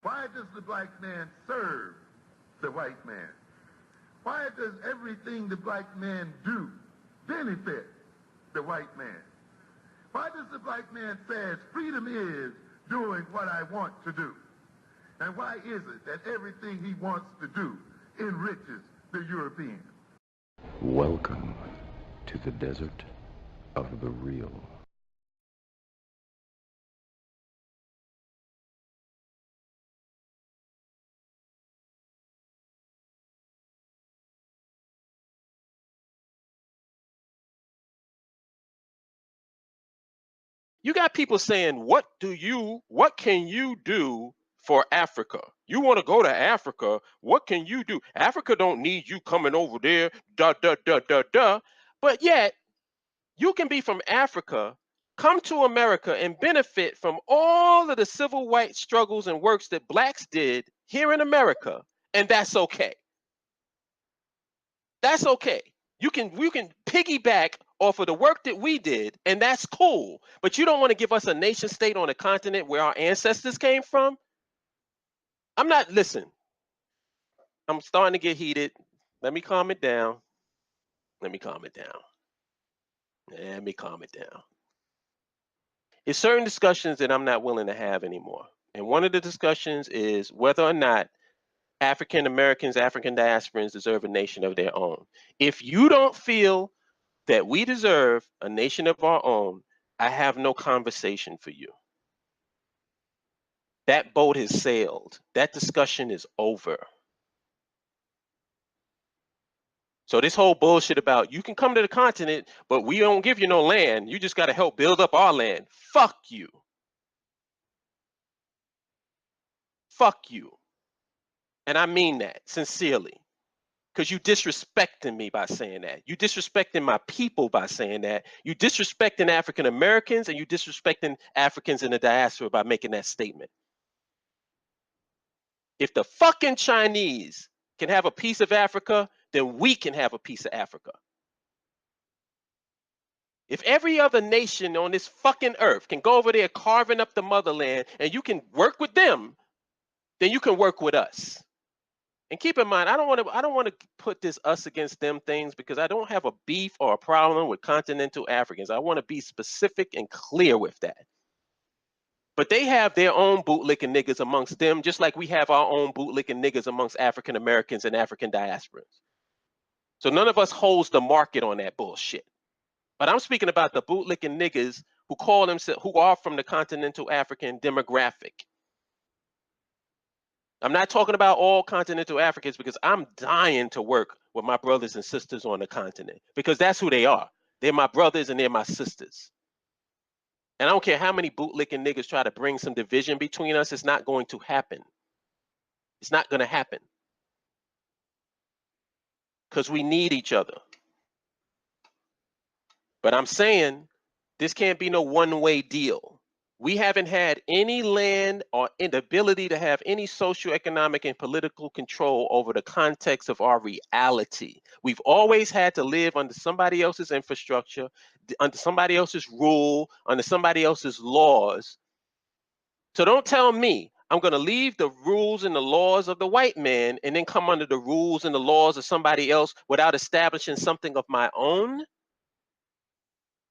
Why does the black man serve the white man? Why does everything the black man do benefit the white man? Why does the black man say freedom is doing what I want to do? And why is it that everything he wants to do enriches the European? Welcome to the desert of the real. You got people saying, what can you do for Africa? You want to go to Africa, what can you do? Africa don't need you coming over there, But yet, you can be from Africa, come to America and benefit from all of the civil rights struggles and works that blacks did here in America, and that's okay. That's okay. You can piggyback off of the work that we did, and that's cool. But you don't want to give us a nation state on a continent where our ancestors came from? Listen, I'm starting to get heated. Let me calm it down. It's certain discussions that I'm not willing to have anymore. And one of the discussions is whether or not African Americans, African diasporans deserve a nation of their own. If you don't feel that we deserve a nation of our own, I have no conversation for you. That boat has sailed. That discussion is over. So this whole bullshit about you can come to the continent, but we don't give you no land. You just got to help build up our land. Fuck you. Fuck you. And I mean that sincerely. Because you disrespecting me by saying that. You disrespecting my people by saying that. You disrespecting African Americans, and you disrespecting Africans in the diaspora by making that statement. If the fucking Chinese can have a piece of Africa, then we can have a piece of Africa. If every other nation on this fucking earth can go over there carving up the motherland and you can work with them, then you can work with us. And keep in mind, I don't want to put this us against them things, because I don't have a beef or a problem with continental Africans. I want to be specific and clear with that. But they have their own bootlicking niggas amongst them, just like we have our own bootlicking niggas amongst African Americans and African diasporans. So none of us holds the market on that bullshit. But I'm speaking about the bootlicking niggas who call themselves, who are from the continental African demographic. I'm not talking about all continental Africans, because I'm dying to work with my brothers and sisters on the continent, because that's who they are. They're my brothers and they're my sisters. And I don't care how many bootlicking niggas try to bring some division between us, it's not going to happen. It's not going to happen. Because we need each other. But I'm saying this can't be no one-way deal. We haven't had any land or inability to have any socioeconomic and political control over the context of our reality. We've always had to live under somebody else's infrastructure, under somebody else's rule, under somebody else's laws. So don't tell me I'm going to leave the rules and the laws of the white man and then come under the rules and the laws of somebody else without establishing something of my own.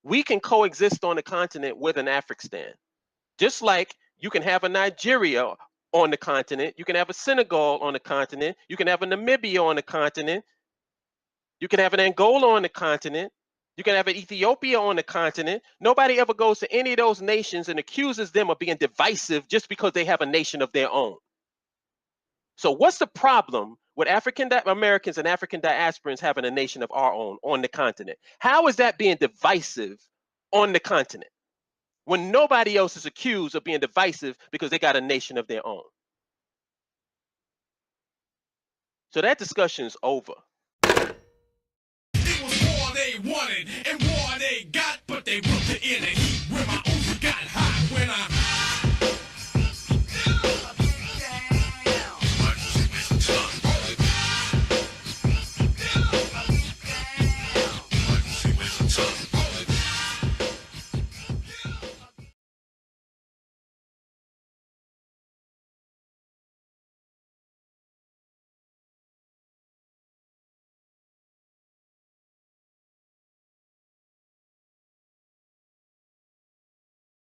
We can coexist on the continent with an Afrikstan. Just like you can have a Nigeria on the continent, you can have a Senegal on the continent, you can have a Namibia on the continent, you can have an Angola on the continent, you can have an Ethiopia on the continent. Nobody ever goes to any of those nations and accuses them of being divisive just because they have a nation of their own. So what's the problem with African Americans and African diasporans having a nation of our own on the continent? How is that being divisive on the continent when nobody else is accused of being divisive because they got a nation of their own? So that discussion's over. It was war they wanted and war they got, but they wrote it in the heat where my Uzi got hot when I